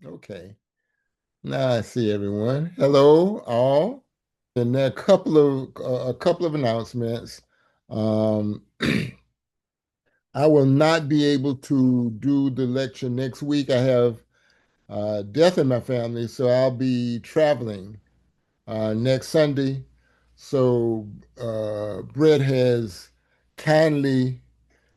Okay. Now I see everyone. Hello, all. And there are a couple of announcements. Um, I will not be able to do the lecture next week. I have death in my family, so I'll be traveling next Sunday. So Brett has kindly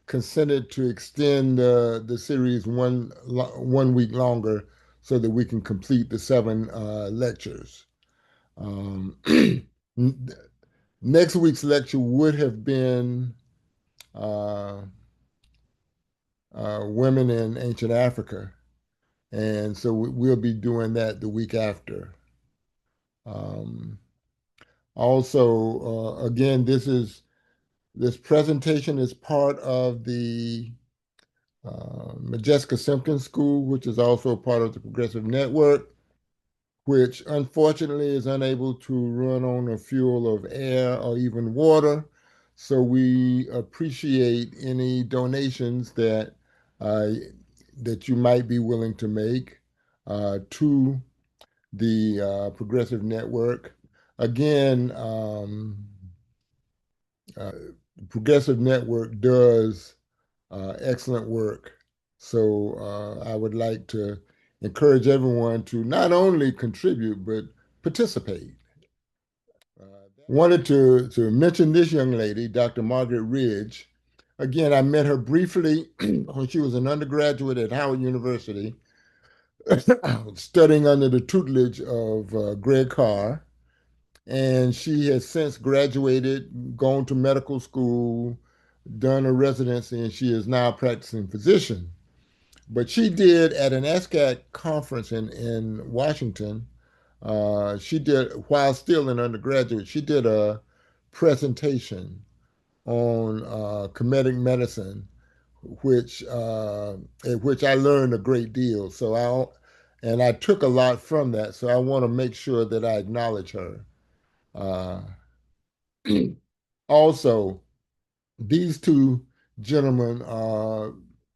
consented to extend the series 1 week longer so that we can complete the 7 lectures. Um, Next week's lecture would have been uh, women in ancient Africa, and so we'll be doing that the week after. Um, Also, again, this presentation is part of the Modjeska Simkins School, which is also part of the Progressive Network, which unfortunately is unable to run on a fuel of air or even water. So we appreciate any donations uh, that you might be willing to make to the Progressive Network. Again, Progressive Network does excellent work. So I would like to encourage everyone to not only contribute, but participate. Wanted to mention this young lady, Dr. Margaret Ridge. Again, I met her briefly when she was an undergraduate at Howard University, studying under the tutelage of Greg Carr. And she has since graduated, gone to medical school, done a residency, and she is now a practicing physician. But she did at an SCAT conference in Washington. She did, while still an undergraduate, she did a presentation on comedic medicine, which at which I learned a great deal. And I took a lot from that. So I want to make sure that I acknowledge her. Uh, Also, these two gentlemen are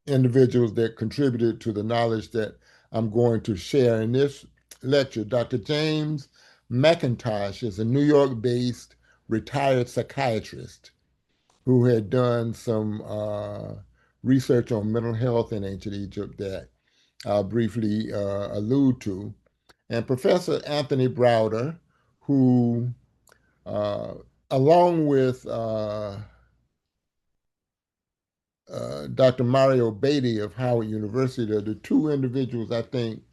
individuals that contributed to the knowledge that I'm going to share in this lecture. Dr. James McIntosh is a New York-based retired psychiatrist who had done some research on mental health in ancient Egypt that I'll briefly allude to. And Professor Anthony Browder, who, uh, along with Dr. Mario Beatty of Howard University are the two individuals I think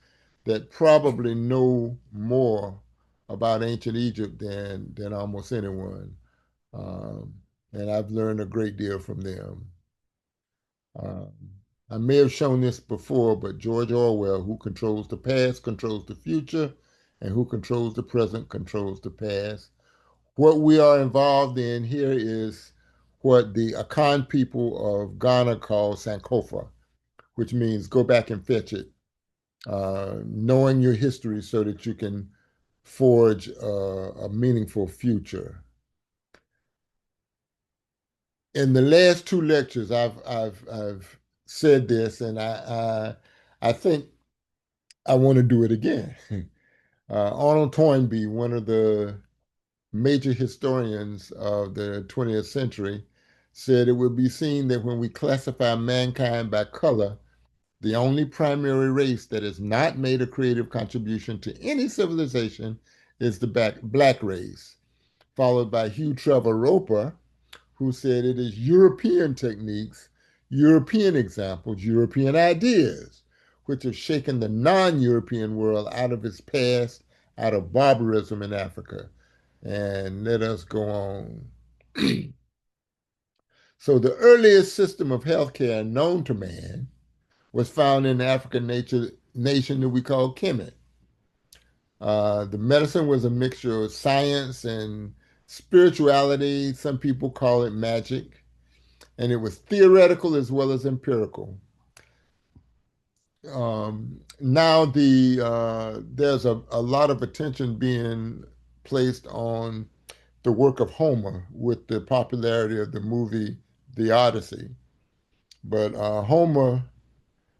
that probably know more about ancient Egypt than almost anyone. Um, and I've learned a great deal from them. Um, I may have shown this before, but George Orwell, who controls the past, controls the future, and who controls the present, controls the past. What we are involved in here is what the Akan people of Ghana call Sankofa, which means go back and fetch it, knowing your history so that you can forge a meaningful future. In the last 2 lectures, I've said this, and I think I want to do it again. Arnold Toynbee, one of the major historians of the 20th century, said it would be seen that when we classify mankind by color, the only primary race that has not made a creative contribution to any civilization is the black race, followed by Hugh Trevor Roper, who said it is European techniques, European examples, European ideas, which have shaken the non European world out of its past, out of barbarism in Africa. And let us go on. So, the earliest system of healthcare known to man was found in the African nation that we call Kemet. The medicine was a mixture of science and spirituality. Some people call it magic. And it was theoretical as well as empirical. Now there's a lot of attention being placed on the work of Homer with the popularity of the movie The Odyssey. But Homer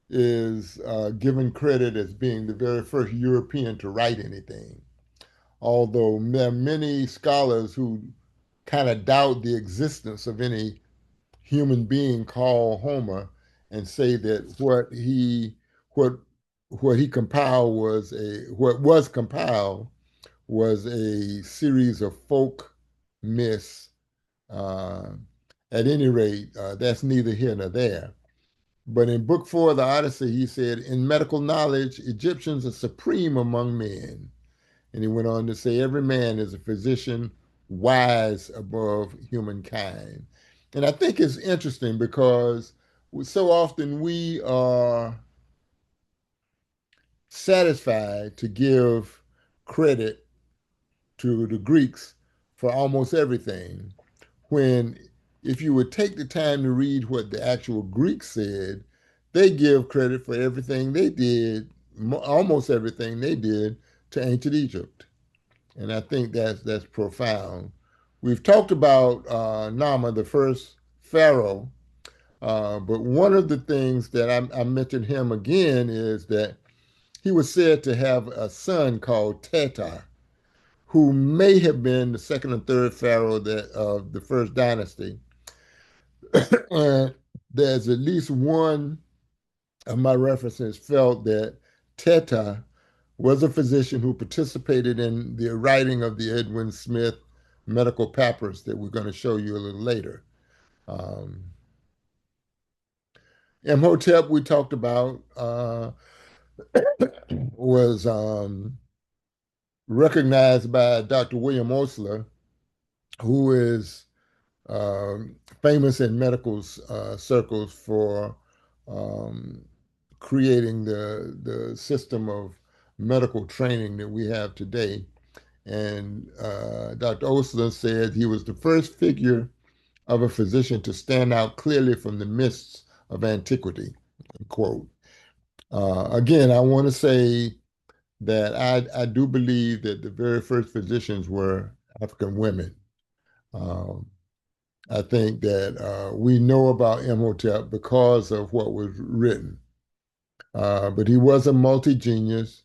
is given credit as being the very first European to write anything, although there are many scholars who kind of doubt the existence of any human being called Homer and say that what what he compiled was a what was compiled was a series of folk myths. Uh, at any rate, that's neither here nor there. But in book four of the Odyssey, he said, in medical knowledge, Egyptians are supreme among men. And he went on to say, every man is a physician, wise above humankind. And I think it's interesting because so often we are satisfied to give credit to the Greeks for almost everything, when if you would take the time to read what the actual Greeks said, they give credit for everything they did, almost everything they did to ancient Egypt. And I think that's profound. We've talked about Nama, the first pharaoh, but one of the things that I mentioned him again is that he was said to have a son called Teta, who may have been the second or third pharaoh of the first dynasty. And there's at least one of my references felt that Teta was a physician who participated in the writing of the Edwin Smith medical papyrus that we're going to show you a little later. Um, Imhotep, we talked about, was recognized by Dr. William Osler, who is famous in medical circles for um, creating the system of medical training that we have today. And Dr. Osler said he was the first figure of a physician to stand out clearly from the mists of antiquity, quote. Again, I want to say that I do believe that the very first physicians were African women. Um, I think that we know about Imhotep because of what was written. But he was a multi-genius.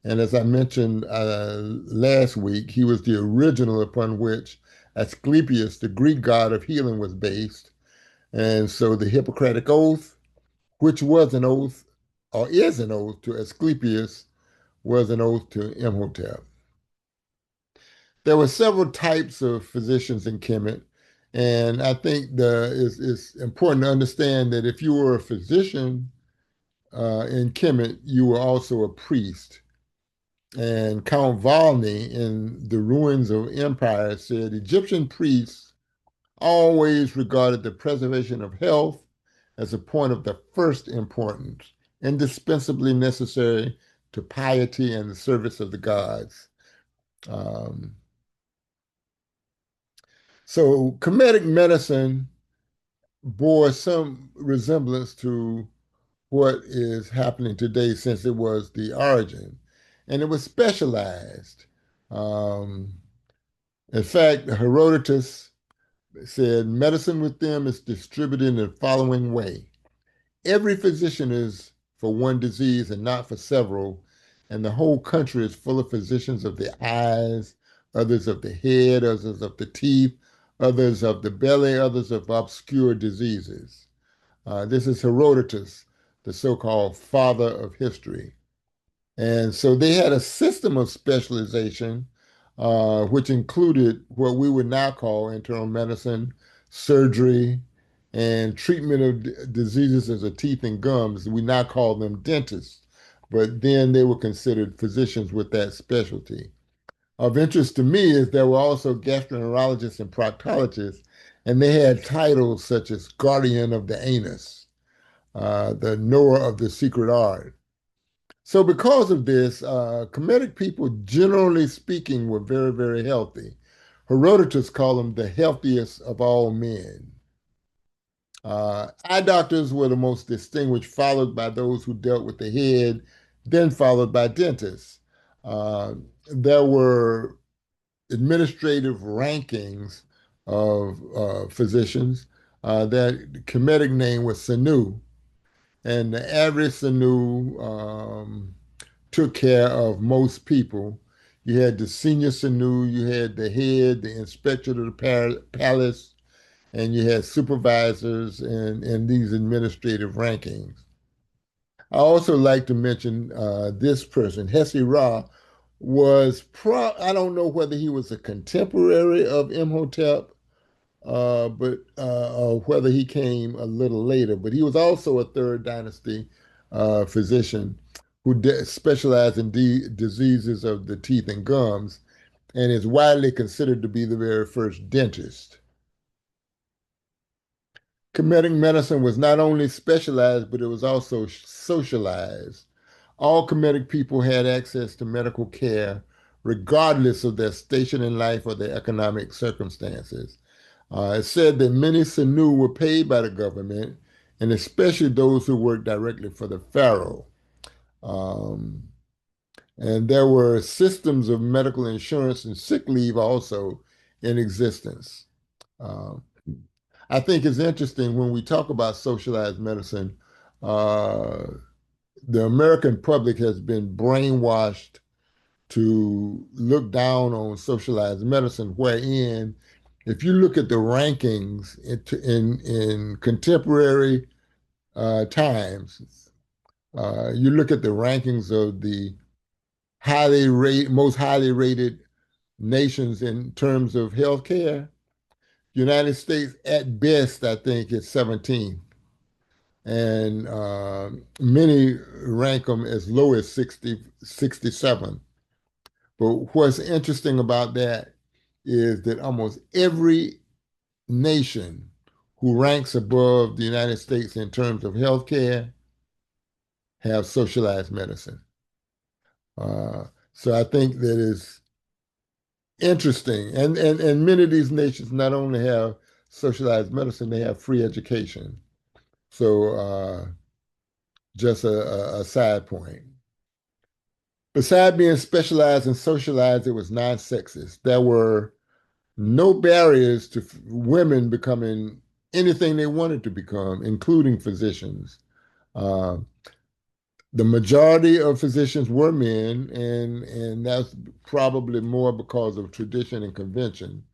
And as I mentioned last week, he was the original upon which Asclepius, the Greek god of healing, was based. And so the Hippocratic Oath, which was an oath or is an oath to Asclepius, was an oath to Imhotep. There were several types of physicians in Kemet, and I think it's important to understand that if you were a physician in Kemet, you were also a priest. And Count Valny in The Ruins of Empire said Egyptian priests always regarded the preservation of health as a point of the first importance, indispensably necessary to piety and the service of the gods. Um, so Kemetic medicine bore some resemblance to what is happening today since it was the origin, and it was specialized. Um, in fact, Herodotus said medicine with them is distributed in the following way. Every physician is for one disease and not for several, and the whole country is full of physicians of the eyes, others of the head, others of the teeth, others of the belly, others of obscure diseases. This is Herodotus, the so-called father of history. And so they had a system of specialization, which included what we would now call internal medicine, surgery, and treatment of diseases of the teeth and gums. We now call them dentists, but then they were considered physicians with that specialty. Of interest to me is there were also gastroenterologists and proctologists, and they had titles such as guardian of the anus, the knower of the secret art. So because of this, Kemetic people, generally speaking, were very, very healthy. Herodotus called them the healthiest of all men. Eye doctors were the most distinguished, followed by those who dealt with the head, then followed by dentists. Uh, there were administrative rankings of physicians. That Kemetic name was Sanu, And the average Sanu took care of most people. You had the senior Sanu, you had the head, the inspector of the palace, and you had supervisors and these administrative rankings. I also like to mention this person, Hesse Ra, I don't know whether he was a contemporary of Imhotep, but or whether he came a little later. But he was also a third dynasty physician who specialized in diseases of the teeth and gums, and is widely considered to be the very first dentist. Comedic medicine was not only specialized, but it was also socialized. All Kemetic people had access to medical care, regardless of their station in life or their economic circumstances. It said that many Sanu were paid by the government, and especially those who worked directly for the pharaoh. Um, and there were systems of medical insurance and sick leave also in existence. Um, I think it's interesting when we talk about socialized medicine, uh, the American public has been brainwashed to look down on socialized medicine, wherein if you look at the rankings in contemporary times, you look at the rankings of the most highly rated nations in terms of healthcare. United States, at best, I think, is 17th, and many rank them as low as 67. But what's interesting about that is that almost every nation who ranks above the United States in terms of healthcare have socialized medicine. So I think that is interesting. And many of these nations not only have socialized medicine, they have free education. So just a side point. Besides being specialized and socialized, it was non-sexist. There were no barriers to women becoming anything they wanted to become, including physicians. Uh, the majority of physicians were men, and that's probably more because of tradition and convention.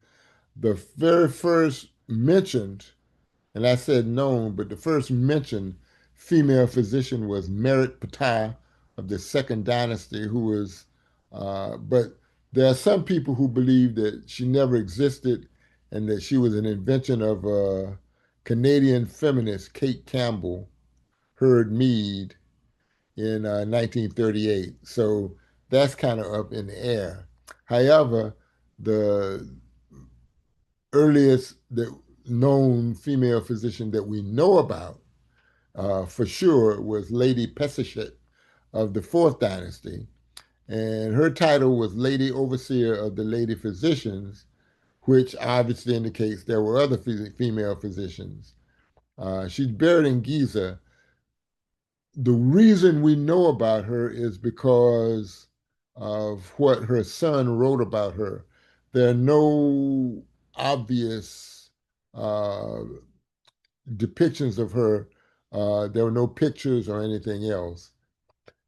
The very first mentioned, and I said known, but the first mentioned female physician was Merit Ptah of the Second Dynasty, who was, but there are some people who believe that she never existed and that she was an invention of Canadian feminist Kate Campbell, Heard Mead, in 1938. So that's kind of up in the air. However, the earliest known female physician that we know about for sure was Lady Pesachet of the Fourth Dynasty. And her title was Lady Overseer of the Lady Physicians, which obviously indicates there were other female physicians. She's buried in Giza. The reason we know about her is because of what her son wrote about her. There are no obvious uh, depictions of her. There were no pictures or anything else.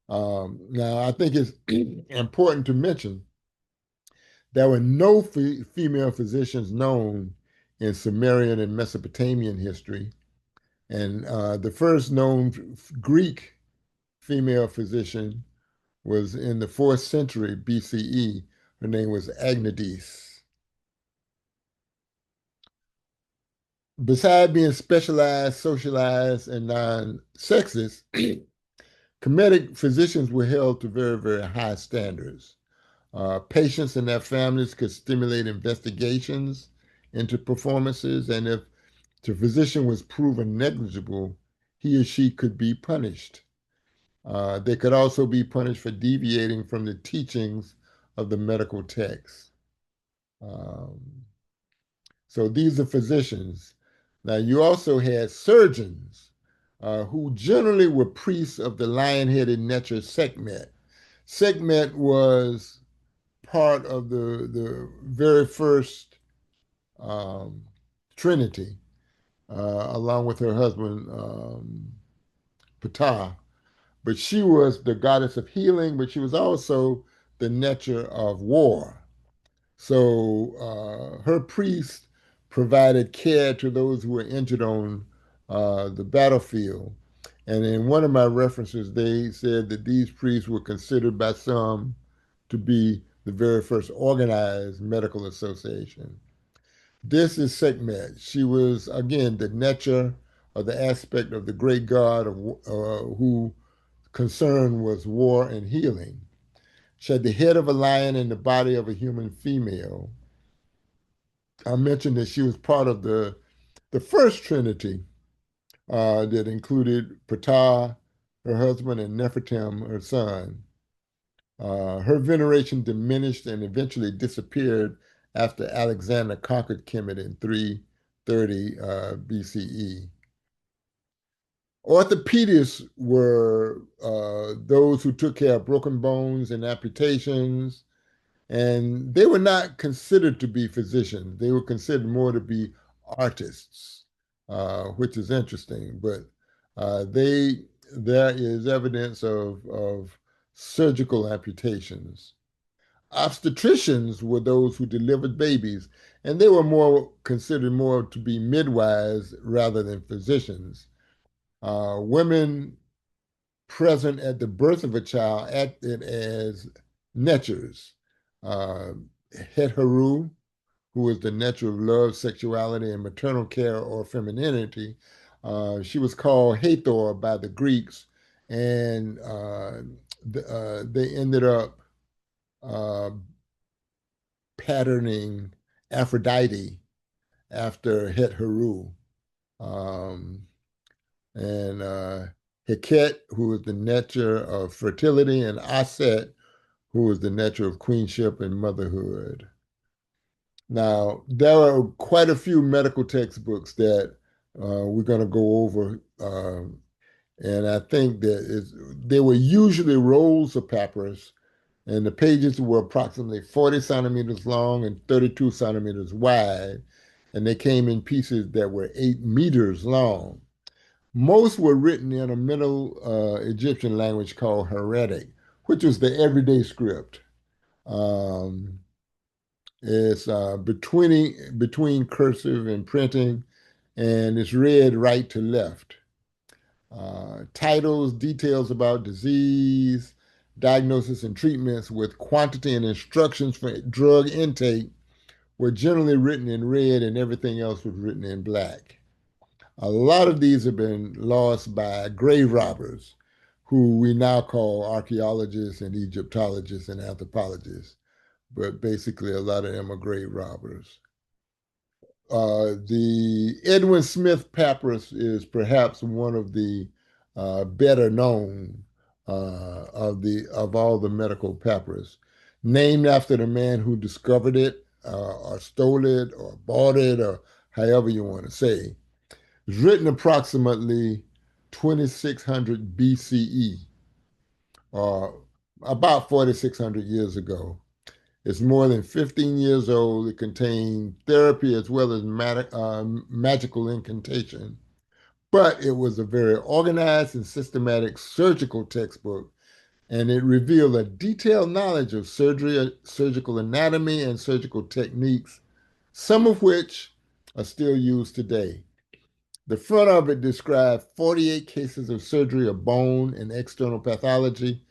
Now, I think it's important to mention there were no female physicians known in Sumerian and Mesopotamian history. And the first known Greek female physician was in the 4th century BCE. Her name was Agnides. Besides being specialized, socialized, and non-sexist, Kemetic physicians were held to very, very high standards. Patients and their families could stimulate investigations into performances, and if the physician was proven negligible, he or she could be punished. They could also be punished for deviating from the teachings of the medical text. Um, so these are physicians. Now, you also had surgeons who generally were priests of the lion-headed Neter Sekhmet. Sekhmet was part of the very first Trinity, along with her husband Ptah, but she was the goddess of healing, but she was also the netcher of war. So her priests provided care to those who were injured on the battlefield. And in one of my references, they said that these priests were considered by some to be the very first organized medical association. This is Sekhmet. She was, again, the netcher of the aspect of the great god of who concern was war and healing. She had the head of a lion and the body of a human female. I mentioned that she was part of the first trinity that included Ptah, her husband, and Nefertim, her son. Her veneration diminished and eventually disappeared after Alexander conquered Kemet in 330 BCE. Orthopedists were those who took care of broken bones and amputations, and they were not considered to be physicians. They were considered more to be artists, which is interesting. But there is evidence of surgical amputations. Obstetricians were those who delivered babies, and they were more considered more to be midwives rather than physicians. Women present at the birth of a child acted as netchers. Uh, Het Haru, who was the netcher of love, sexuality, and maternal care or femininity, she was called Hathor by the Greeks, and they ended up uh, patterning Aphrodite after Het Haru. Um, and Heket, who was the netcher of fertility, and Aset, who was the netcher of queenship and motherhood. Now, there are quite a few medical textbooks that we're going to go over, and I think that they were usually rolls of papyrus, and the pages were approximately 40 centimeters long and 32 centimeters wide, and they came in pieces that were 8 meters long. Most were written in a Middle Egyptian language called Heretic, which was the everyday script. Um, it's between cursive and printing, and it's read right to left. Titles, details about disease, diagnosis, and treatments with quantity and instructions for drug intake were generally written in red, and everything else was written in black. A lot of these have been lost by grave robbers, who we now call archaeologists and Egyptologists and anthropologists, but basically a lot of them are grave robbers. The Edwin Smith papyrus is perhaps one of the better known of all the medical papyrus, named after the man who discovered it, or stole it, or bought it, or however you want to say. It was written approximately 2600 BCE, or about 4600 years ago. It's more than 15 years old. It contained therapy as well as magical incantation, but it was a very organized and systematic surgical textbook, and it revealed a detailed knowledge of surgery, surgical anatomy, and surgical techniques, some of which are still used today. The front of it described 48 cases of surgery of bone and external pathology,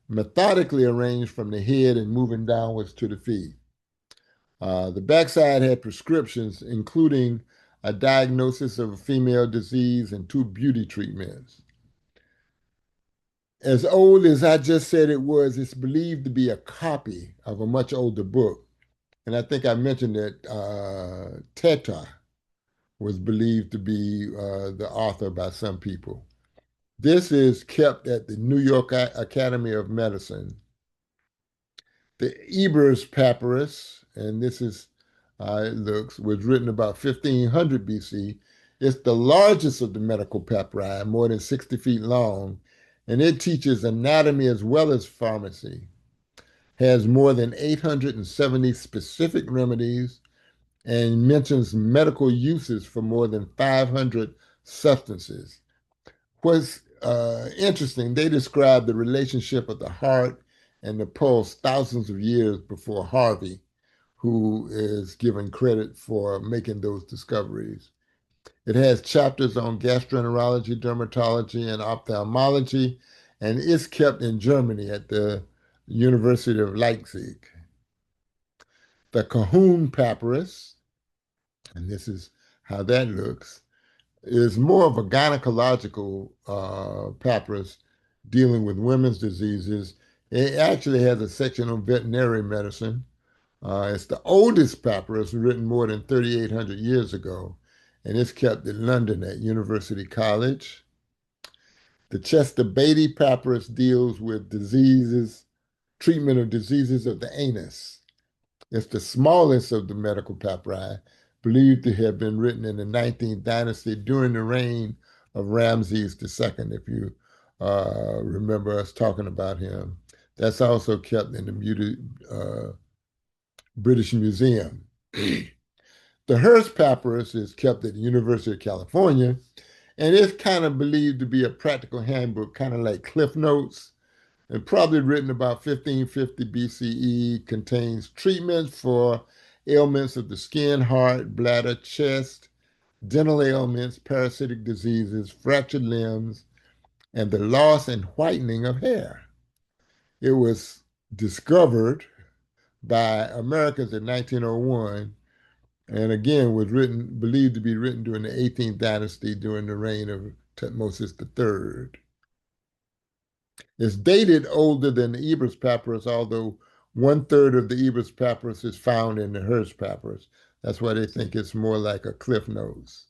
methodically arranged from the head and moving downwards to the feet. The backside had prescriptions, including a diagnosis of a female disease and 2 beauty treatments. As old as I just said it was, it's believed to be a copy of a much older book. And I think I mentioned that Teta was believed to be the author by some people. This is kept at the New York Academy of Medicine. The Ebers Papyrus, and this is how it looks, was written about 1500 BC. It's the largest of the medical papyri, more than 60 feet long, and it teaches anatomy as well as pharmacy. Has more than 870 specific remedies and mentions medical uses for more than 500 substances. What's interesting. They describe the relationship of the heart and the pulse thousands of years before Harvey, who is given credit for making those discoveries. It has chapters on gastroenterology, dermatology, and ophthalmology, and it's kept in Germany at the University of Leipzig. The Cahoon papyrus, and this is how that looks, is more of a gynecological papyrus dealing with women's diseases. It actually has a section on veterinary medicine. It's the oldest papyrus written more than 3,800 years ago, and it's kept in London at University College. The Chester Beatty papyrus deals with diseases, treatment of diseases of the anus. It's the smallest of the medical papyri, believed to have been written in the 19th dynasty during the reign of Ramses II, if you remember us talking about him. That's also kept in the British Museum. The Hearst Papyrus is kept at the University of California, and it's kind of believed to be a practical handbook, kind of like Cliff Notes, and probably written about 1550 BCE, contains treatments for ailments of the skin, heart, bladder, chest, dental ailments, parasitic diseases, fractured limbs, and the loss and whitening of hair. It was discovered by Americans in 1901, and again was written, believed to be written during the 18th dynasty during the reign of Tutmosis III. It's dated older than the Ebers Papyrus, although one-third of the Ebers Papyrus is found in the Hearst Papyrus. That's why they think it's more like a cliff notes.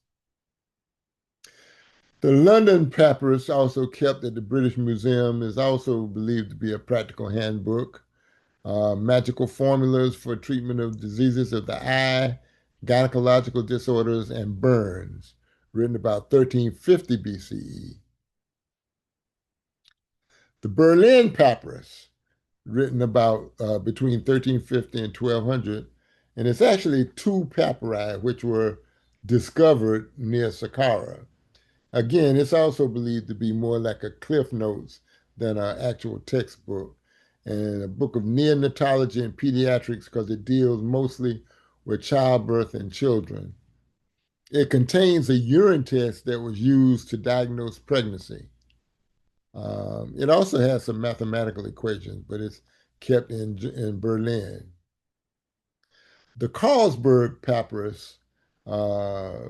The London Papyrus, also kept at the British Museum, is also believed to be a practical handbook. Magical formulas for treatment of diseases of the eye, gynecological disorders, and burns, written about 1350 BCE. The Berlin Papyrus, written about between 1350 and 1200, and it's actually two papyri which were discovered near Saqqara. Again, it's also believed to be more like a cliff notes than an actual textbook, and a book of neonatology and pediatrics because it deals mostly with childbirth and children. It contains a urine test that was used to diagnose pregnancy. It also has some mathematical equations, but it's kept in Berlin. The Carlsberg Papyrus uh,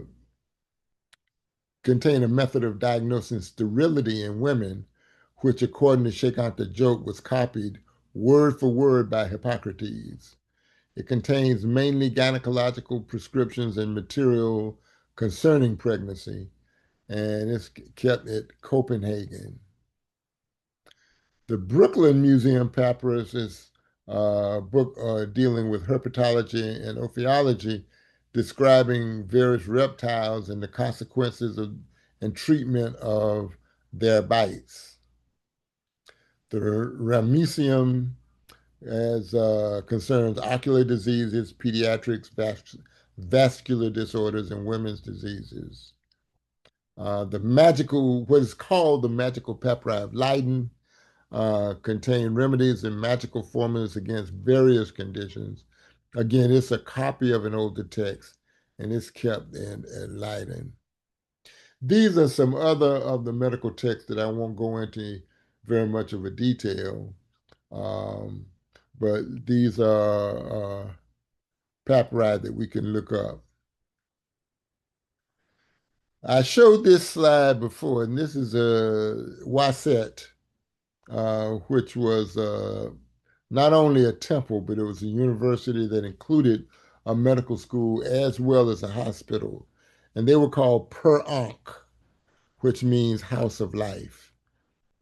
contained a method of diagnosing sterility in women, which, according to Shake the Joke, was copied word for word by Hippocrates. It contains mainly gynecological prescriptions and material concerning pregnancy, and it's kept at Copenhagen. The Brooklyn Museum Papyrus is a book dealing with herpetology and ophiology, describing various reptiles and the consequences of and treatment of their bites. The Ramesium as concerns ocular diseases, pediatrics, vascular disorders, and women's diseases. What is called the magical papyri of Leiden, contain remedies and magical formulas against various conditions. Again, it's a copy of an older text, and it's kept in Leiden. These are some other of the medical texts that I won't go into very much of a detail, um, but these are papyri that we can look up. I showed this slide before, and this is a Waset, which was not only a temple, but it was a university that included a medical school as well as a hospital. And they were called Per Ankh, which means house of life.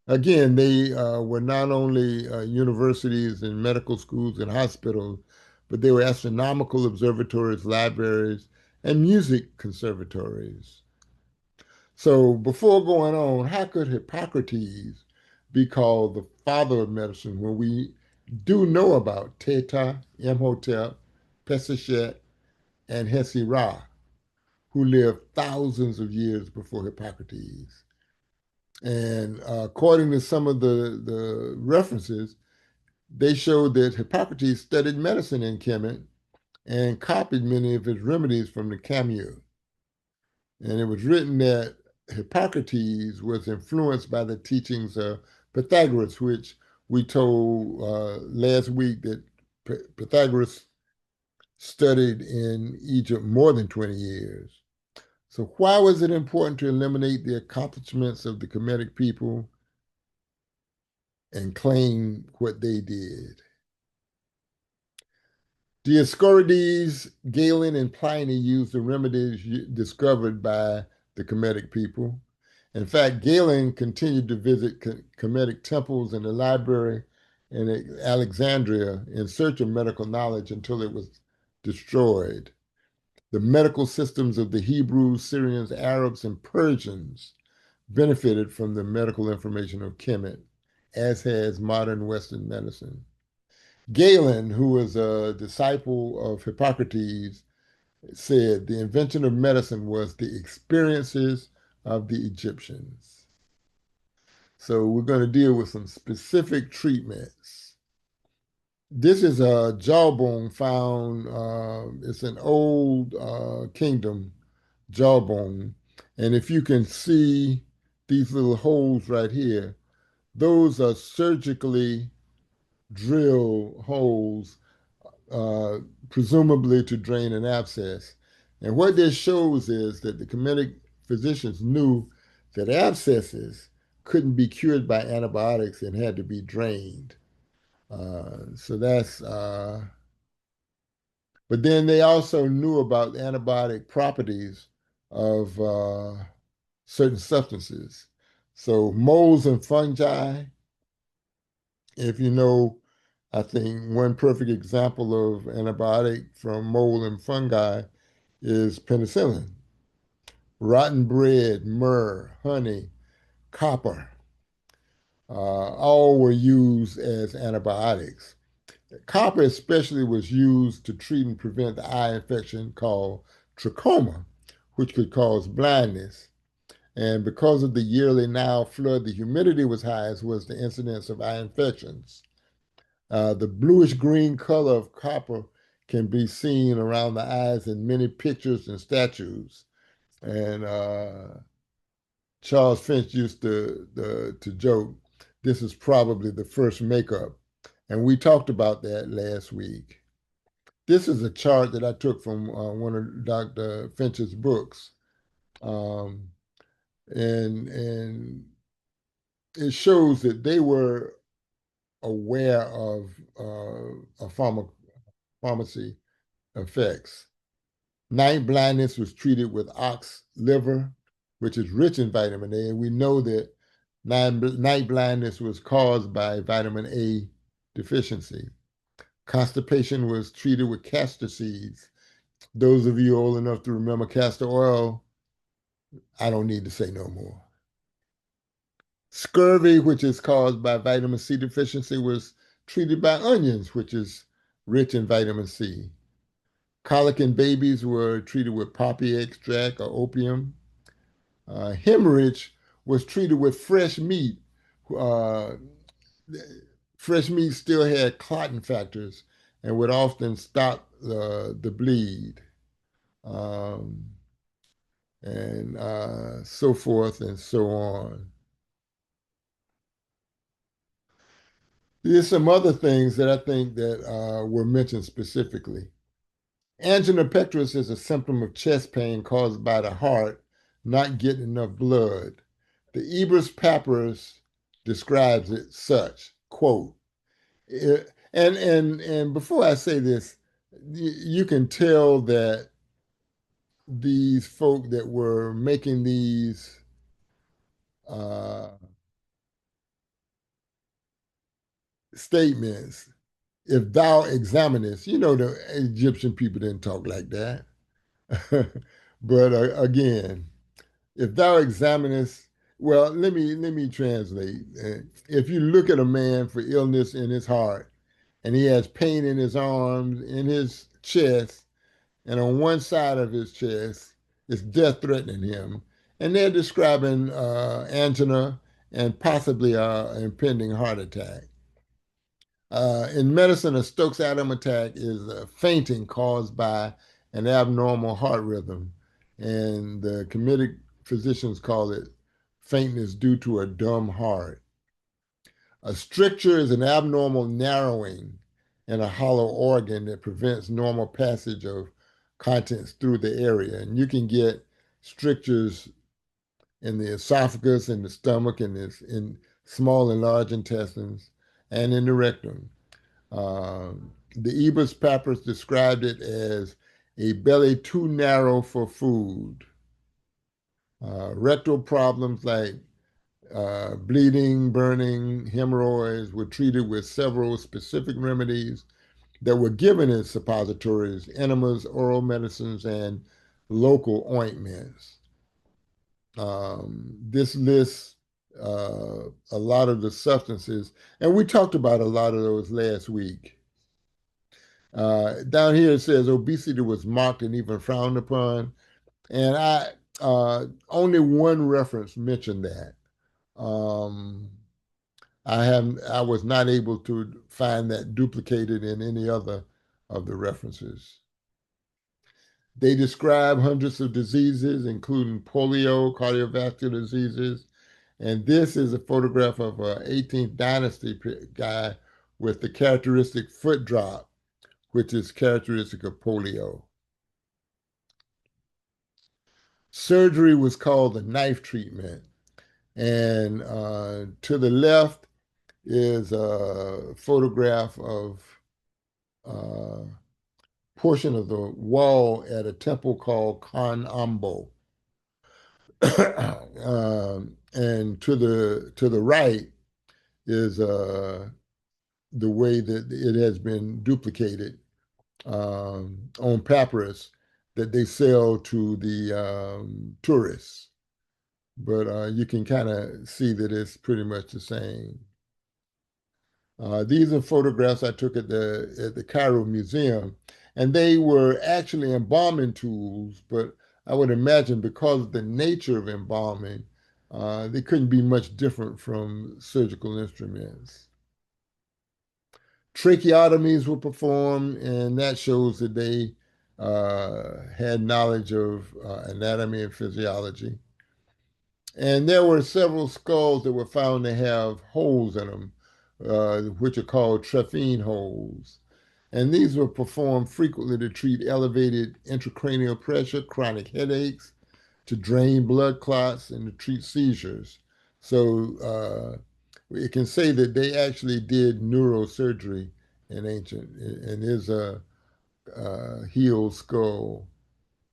Again, they were not only universities and medical schools and hospitals, but they were astronomical observatories, libraries, and music conservatories. So before going on, how could Hippocrates be called the father of medicine when we do know about Teta, Imhotep, Pesachet, and Hesi-Ra, who lived thousands of years before Hippocrates? And according to some of the references, they showed that Hippocrates studied medicine in Kemet and copied many of his remedies from the Cameo. And it was written that Hippocrates was influenced by the teachings of Pythagoras, which we told last week that Pythagoras studied in Egypt more than 20 years. So, why was it important to eliminate the accomplishments of the Kemetic people and claim what they did? Dioscorides, Galen, and Pliny used the remedies discovered by the Kemetic people. In fact, Galen continued to visit Kemetic temples and the library in Alexandria in search of medical knowledge until it was destroyed. The medical systems of the Hebrews, Syrians, Arabs, and Persians benefited from the medical information of Kemet, as has modern Western medicine. Galen, who was a disciple of Hippocrates, said the invention of medicine was the experiences of the Egyptians. So we're going to deal with some specific treatments. This is a jawbone found, it's an old kingdom jawbone. And if you can see these little holes right here, those are surgically drill holes, uh, presumably to drain an abscess. And what this shows is that the Kemetic physicians knew that abscesses couldn't be cured by antibiotics and had to be drained. So that's, but then they also knew about antibiotic properties of certain substances. So molds and fungi, if you know, I think one perfect example of antibiotic from mold and fungi is penicillin. Rotten bread, myrrh, honey, copper, all were used as antibiotics. Copper especially was used to treat and prevent the eye infection called trachoma, which could cause blindness. And because of the yearly Nile flood, the humidity was high, as was the incidence of eye infections. The bluish green color of copper can be seen around the eyes in many pictures and statues. And Charles Finch used to joke, this is probably the first makeup. And we talked about that last week. This is a chart that I took from one of Dr. Finch's books. Um, and it shows that they were aware of pharmacy effects. Night blindness was treated with ox liver, which is rich in vitamin A. And we know that night blindness was caused by vitamin A deficiency. Constipation was treated with castor seeds. Those of you old enough to remember castor oil, I don't need to say no more. Scurvy, which is caused by vitamin C deficiency, was treated by onions, which is rich in vitamin C. Colic in babies were treated with poppy extract or opium. Hemorrhage was treated with fresh meat. Uh, Fresh meat still had clotting factors and would often stop the bleed, um, and so forth and so on. There's some other things that I think that were mentioned specifically. Angina pectoris is a symptom of chest pain caused by the heart not getting enough blood. The Ebers Papyrus describes it such, quote, and before I say this, you can tell that these folk that were making these uh, statements, if thou examinest, you know, the Egyptian people didn't talk like that. But again, if thou examinest, well, let me translate. If you look at a man for illness in his heart, and he has pain in his arms, in his chest, and on one side of his chest is death threatening him, and they're describing angina and possibly impending heart attack. In medicine, a Stokes-Adam attack is a fainting caused by an abnormal heart rhythm, and the comedic physicians call it faintness due to a dumb heart. A stricture is an abnormal narrowing in a hollow organ that prevents normal passage of contents through the area. And you can get strictures in the esophagus, in the stomach, in small and large intestines, and in the rectum. The Ebers Papyrus described it as a belly too narrow for food. Rectal problems like bleeding, burning, hemorrhoids were treated with several specific remedies that were given as suppositories, enemas, oral medicines, and local ointments. This lists a lot of the substances, and we talked about a lot of those last week. Down here it says obesity was mocked and even frowned upon, and I only one reference mentioned that. Um, I was not able to find that duplicated in any other of the references. They describe hundreds of diseases, including polio, cardiovascular diseases, and this is a photograph of an 18th dynasty guy with the characteristic foot drop, which is characteristic of polio. Surgery was called the knife treatment, and to the left is a photograph of a portion of the wall at a temple called Kan Ambo. And to the right is the way that it has been duplicated on papyrus that they sell to the tourists. But you can kind of see that it's pretty much the same. These are photographs I took at the Cairo Museum, and they were actually embalming tools, but I would imagine because of the nature of embalming, they couldn't be much different from surgical instruments. Tracheotomies were performed, and that shows that they had knowledge of anatomy and physiology. And there were several skulls that were found to have holes in them, which are called trephine holes. And these were performed frequently to treat elevated intracranial pressure, chronic headaches, to drain blood clots, and to treat seizures. So it can say that they actually did neurosurgery in ancient, and is a healed skull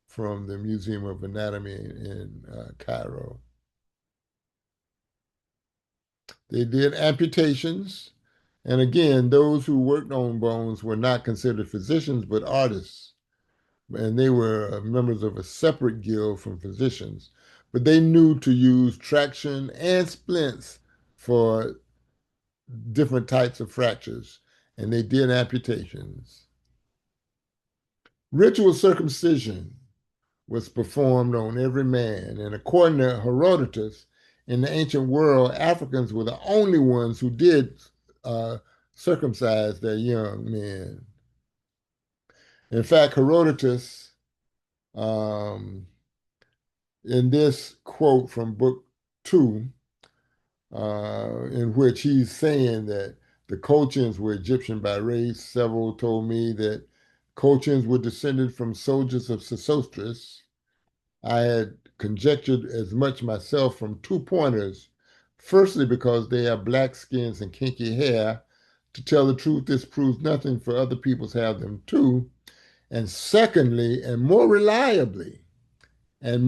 from the Museum of Anatomy in Cairo. They did amputations. And again, those who worked on bones were not considered physicians, but artists. And they were members of a separate guild from physicians. But they knew to use traction and splints for different types of fractures. And they did amputations. Ritual circumcision was performed on every man. And according to Herodotus, in the ancient world, Africans were the only ones who did circumcise their young men. In fact, Herodotus, um, in this quote from Book 2, in which he's saying that the Colchians were Egyptian by race, several told me that Colchians were descended from soldiers of Sesostris. I had conjectured as much myself from two pointers. Firstly, because they have black skins and kinky hair. To tell the truth, this proves nothing, for other peoples have them too. And secondly, and more reliably, for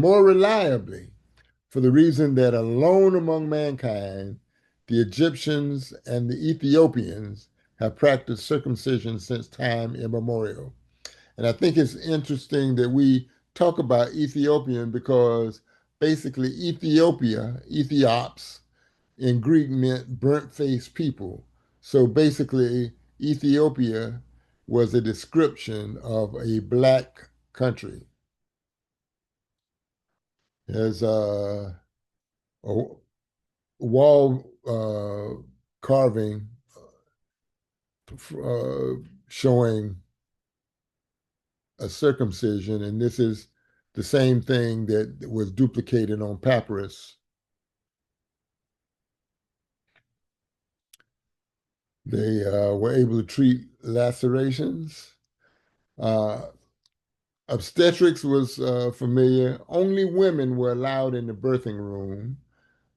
the reason that alone among mankind, the Egyptians and the Ethiopians have practiced circumcision since time immemorial. And I think it's interesting that we talk about Ethiopian because basically Ethiopia, Ethiops in Greek meant burnt faced people. So basically, Ethiopia was a description of a black country. As oh, wall carving uh, showing a circumcision, and this is the same thing that was duplicated on papyrus. They were able to treat lacerations. Uh, Obstetrics was familiar. Only women were allowed in the birthing room.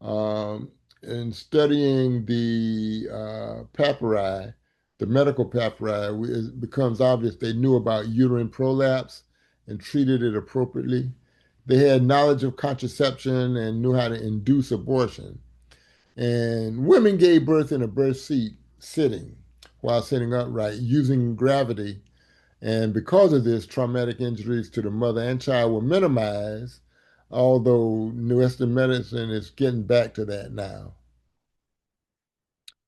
Um, in studying the papyri, the medical papyri, it becomes obvious they knew about uterine prolapse and treated it appropriately. They had knowledge of contraception and knew how to induce abortion. And women gave birth in a birth seat sitting while sitting upright using gravity. And because of this, traumatic injuries to the mother and child were minimized, although Western medicine is getting back to that now.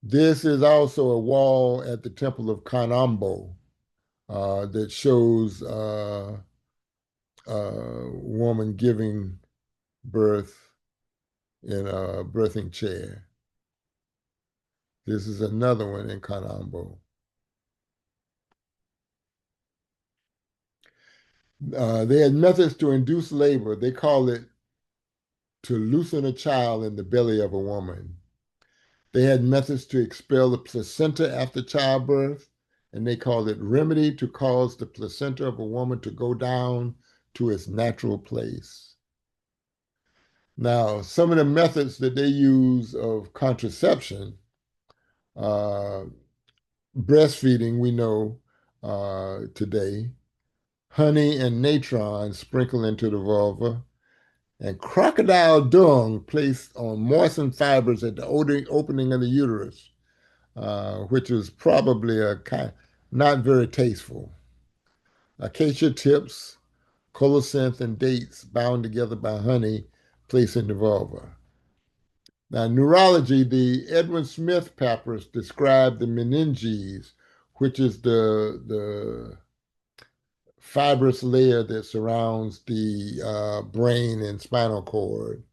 This is also a wall at the Temple of Kanambo that shows a woman giving birth in a birthing chair. This is another one in Kanambo. They had methods to induce labor. They call it to loosen a child in the belly of a woman. They had methods to expel the placenta after childbirth, and they called it remedy to cause the placenta of a woman to go down to its natural place. Now, some of the methods that they use of contraception, uh, breastfeeding, we know today, honey and natron sprinkled into the vulva, and crocodile dung placed on moistened fibers at the opening of the uterus, which was probably a kind not very tasteful. Acacia tips, colocynth, and dates bound together by honey placed in the vulva. Now, neurology, the Edwin Smith papyrus described the meninges, which is the fibrous layer that surrounds the brain and spinal cord.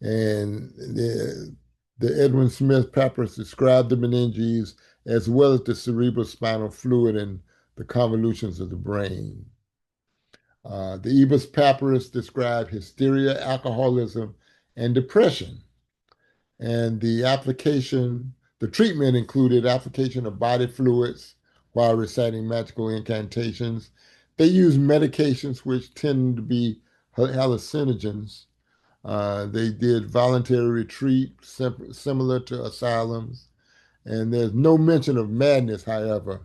And the Edwin Smith papyrus described the meninges as well as the cerebrospinal fluid and the convolutions of the brain. The Ebers papyrus described hysteria, alcoholism, and depression. And the treatment included application of body fluids while reciting magical incantations. They used medications which tend to be hallucinogens. They did voluntary retreat, similar to asylums. And there's no mention of madness, however,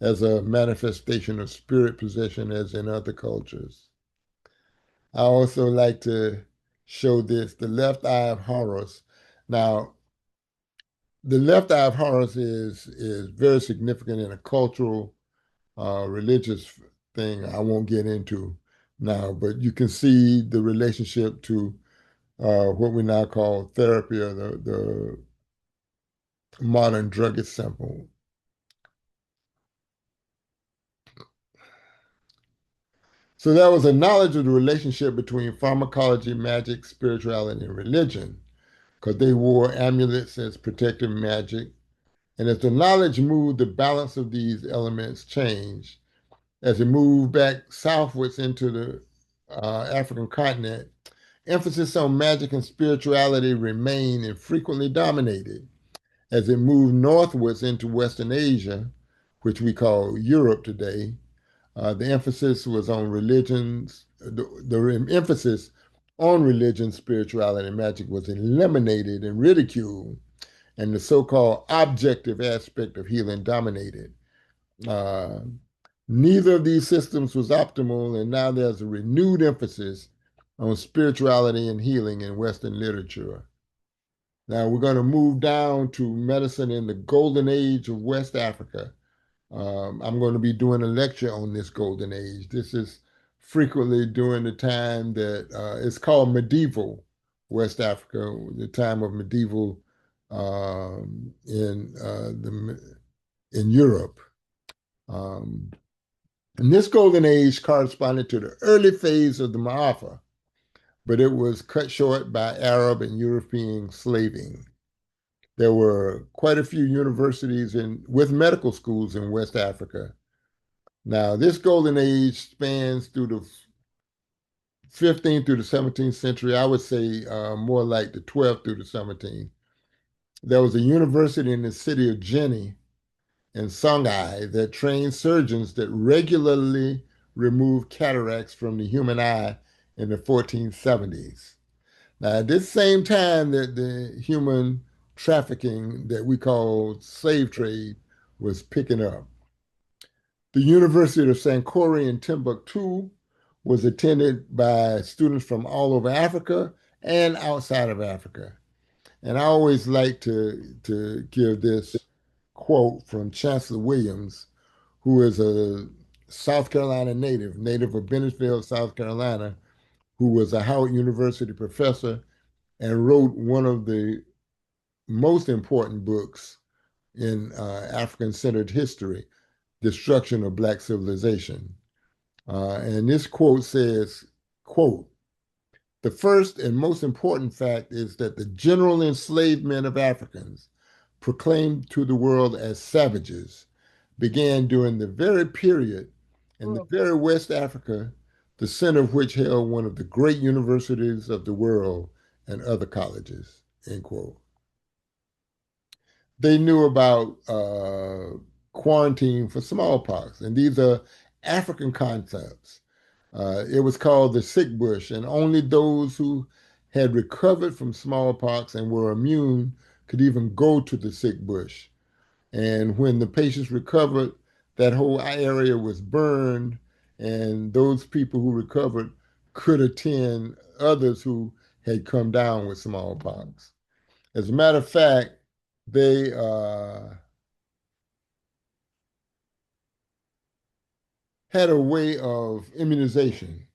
as a manifestation of spirit possession as in other cultures. I also like to show this, the left eye of Horus. Now, the left eye of Horus is very significant in a cultural, religious thing I won't get into now, but you can see the relationship to what we now call therapy or the modern druggist sample. So there was a knowledge of the relationship between pharmacology, magic, spirituality, and religion, because they wore amulets as protective magic. And as the knowledge moved, the balance of these elements changed. As it moved back southwards into the African continent, emphasis on magic and spirituality remained and frequently dominated. As it moved northwards into Western Asia, which we call Europe today, the emphasis was on religions. The emphasis on religion, spirituality, and magic was eliminated and ridiculed, and the so-called objective aspect of healing dominated. Uh, Neither of these systems was optimal, and now there's a renewed emphasis on spirituality and healing in Western literature. Now we're going to move down to medicine in the golden age of West Africa. I'm going to be doing a lecture on this golden age. This is frequently during the time that it's called medieval West Africa, the time of medieval in Europe. Um, and this golden age corresponded to the early phase of the Ma'afa, but it was cut short by Arab and European slaving. There were quite a few universities with medical schools in West Africa. Now, this golden age spans through the 15th through the 17th century. I would say more like the 12th through the 17th. There was a university in the city of Jenny in Songhai that trained surgeons that regularly removed cataracts from the human eye in the 1470s. Now, at this same time that the human trafficking that we call slave trade was picking up, the University of Sankore in Timbuktu was attended by students from all over Africa and outside of Africa. And I always like to give this quote from Chancellor Williams, who is a South Carolina native of Bennettsville, South Carolina, who was a Howard University professor and wrote one of the most important books in African-centered history, Destruction of Black Civilization. And this quote says, quote, "The first and most important fact is that the general enslavement of Africans, proclaimed to the world as savages, began during the very period in the very West Africa, the center of which held one of the great universities of the world and other colleges," end quote. They knew about quarantine for smallpox, and these are African concepts. It was called the sick bush, and only those who had recovered from smallpox and were immune could even go to the sick bush. And when the patients recovered, that whole area was burned, and those people who recovered could attend others who had come down with smallpox. As a matter of fact, they had a way of immunization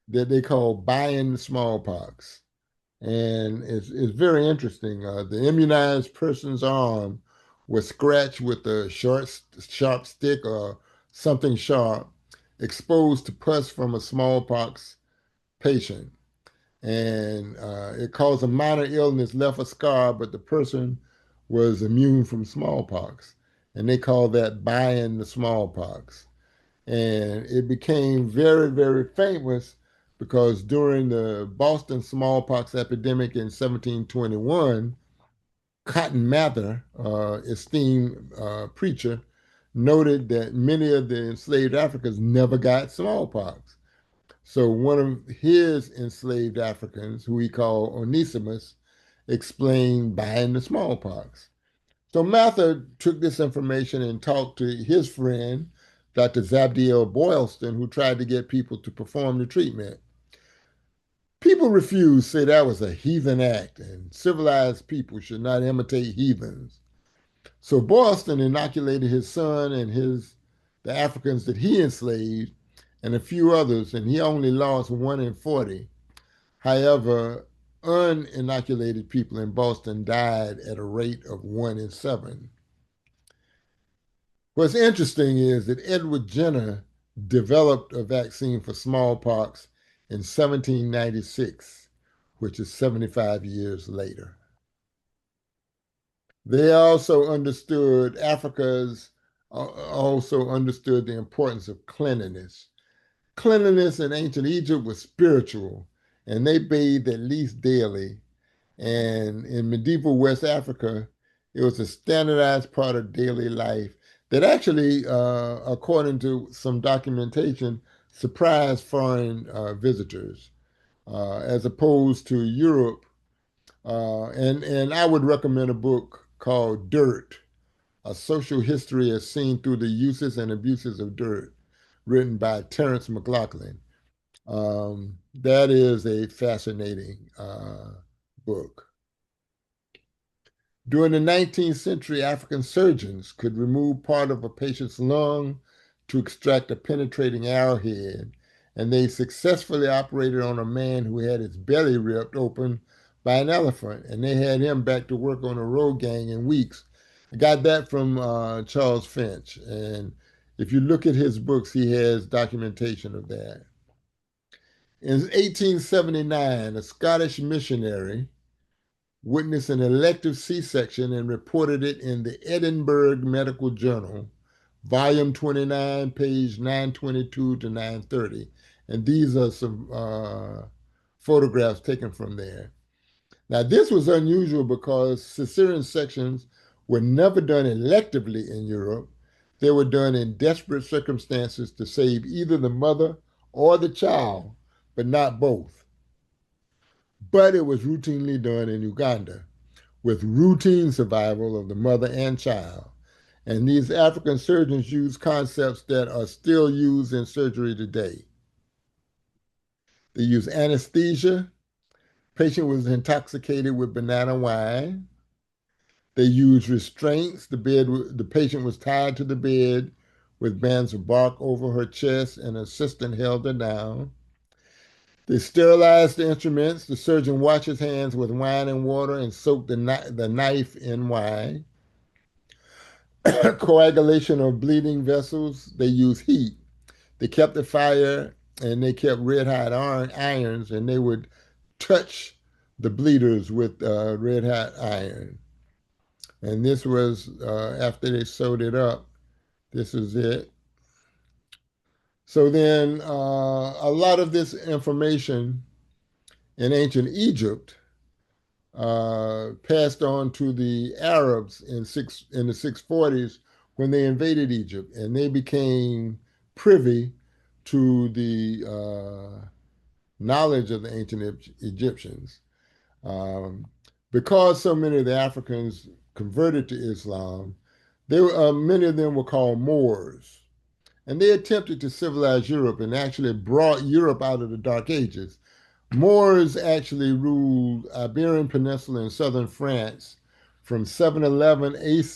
that they call buying the smallpox. And it's very interesting. The immunized person's arm was scratched with a sharp stick or something sharp, exposed to pus from a smallpox patient. And it caused a minor illness, left a scar, but the person was immune from smallpox. And they call that buying the smallpox. And it became very, very famous because during the Boston smallpox epidemic in 1721, Cotton Mather, esteemed preacher, noted that many of the enslaved Africans never got smallpox. So one of his enslaved Africans, who he called Onesimus, explained buying the smallpox. So Mather took this information and talked to his friend, Dr. Zabdiel Boylston, who tried to get people to perform the treatment. People refused, say that was a heathen act, and civilized people should not imitate heathens. So Boylston inoculated his son and the Africans that he enslaved and a few others, and he only lost 1 in 40. However, uninoculated people in Boston died at a rate of 1 in 7. What's interesting is that Edward Jenner developed a vaccine for smallpox in 1796, which is 75 years later. They also understood, Africa's also understood the importance of cleanliness. Cleanliness in ancient Egypt was spiritual, and they bathed at least daily. And in medieval West Africa, it was a standardized part of daily life that actually, according to some documentation, surprised foreign visitors, as opposed to Europe. And I would recommend a book called Dirt, A Social History as Seen Through the Uses and Abuses of Dirt, written by Terence McLaughlin. That is a fascinating book. During the 19th century, African surgeons could remove part of a patient's lung to extract a penetrating arrowhead, and they successfully operated on a man who had his belly ripped open by an elephant, and they had him back to work on a road gang in weeks. I got that from Charles Finch, and if you look at his books, he has documentation of that. In 1879, a Scottish missionary witnessed an elective C-section and reported it in the Edinburgh Medical Journal, volume 29, page 922 to 930. And these are some photographs taken from there. Now, this was unusual because cesarean sections were never done electively in Europe. They were done in desperate circumstances to save either the mother or the child, but not both. But it was routinely done in Uganda with routine survival of the mother and child. And these African surgeons used concepts that are still used in surgery today. They use anesthesia. Patient was intoxicated with banana wine. They used restraints. The patient was tied to the bed with bands of bark over her chest, and an assistant held her down. They sterilized the instruments. The surgeon washed his hands with wine and water and soaked the knife in wine. Coagulation of bleeding vessels. They used heat. They kept the fire and they kept red hot irons, and they would touch the bleeders with red hot iron. And this was after they sewed it up. This is it. So then a lot of this information in ancient Egypt passed on to the Arabs in the 640s when they invaded Egypt, and they became privy to the knowledge of the ancient Egyptians. Um, because so many of the Africans converted to Islam, many of them were called Moors. And they attempted to civilize Europe and actually brought Europe out of the Dark Ages. Moors actually ruled Iberian Peninsula and southern France from 711 ACE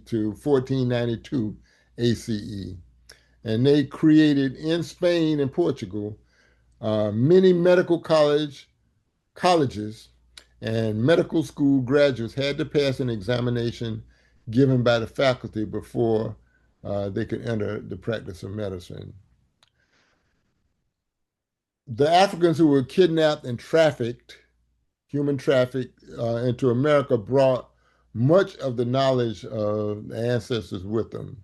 to 1492 ACE. And they created in Spain and Portugal many colleges and medical school graduates had to pass an examination given by the faculty before they could enter the practice of medicine. The Africans who were kidnapped and trafficked, human trafficked into America, brought much of the knowledge of the ancestors with them.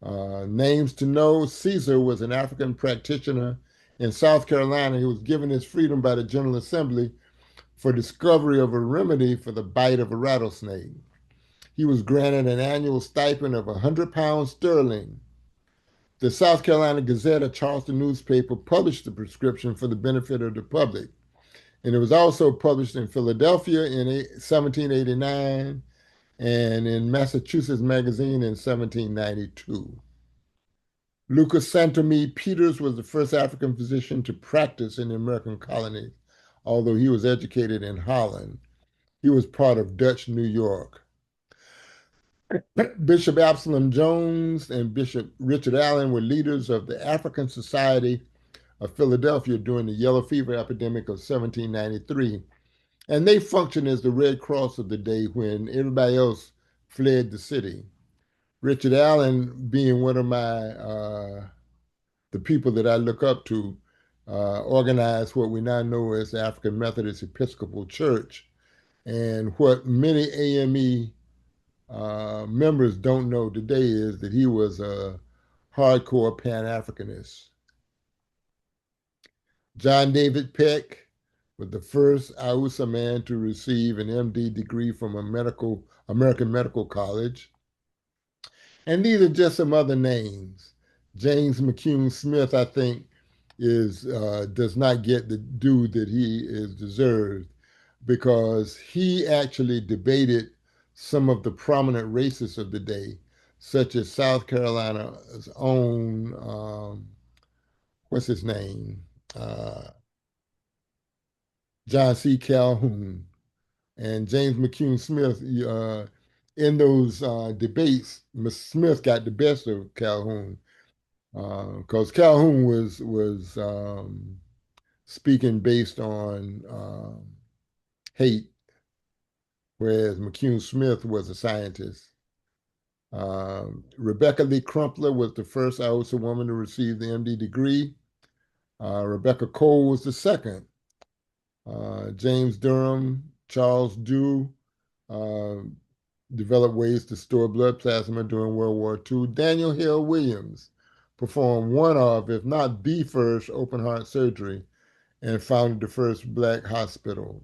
Names to know: Caesar was an African practitioner in South Carolina who was given his freedom by the General Assembly for discovery of a remedy for the bite of a rattlesnake. He was granted an annual stipend of £100 sterling. The South Carolina Gazette, a Charleston newspaper, published the prescription for the benefit of the public. And it was also published in Philadelphia in 1789 and in Massachusetts Magazine in 1792. Lucas Santomé Peters was the first African physician to practice in the American colonies, although he was educated in Holland. He was part of Dutch New York. Bishop Absalom Jones and Bishop Richard Allen were leaders of the African Society of Philadelphia during the yellow fever epidemic of 1793. And they functioned as the Red Cross of the day when everybody else fled the city. Richard Allen being one of the people that I look up to, organized what we now know as the African Methodist Episcopal Church, and what many AME members don't know today is that he was a hardcore Pan-Africanist. John David Peck was the first Hausa man to receive an MD degree from a American Medical College. And these are just some other names. James McCune Smith, I think, does not get the due that he is deserved because he actually debated some of the prominent racists of the day, such as South Carolina's own, what's his name? John C. Calhoun and James McCune Smith. In those debates, Smith got the best of Calhoun because Calhoun was speaking based on hate, whereas McCune Smith was a scientist. Rebecca Lee Crumpler was the first Iowa woman to receive the MD degree. Rebecca Cole was the second. James Durham, Charles Dew uh, developed ways to store blood plasma during World War II. Daniel Hill Williams performed one of, if not the first, open heart surgery and founded the first Black hospital.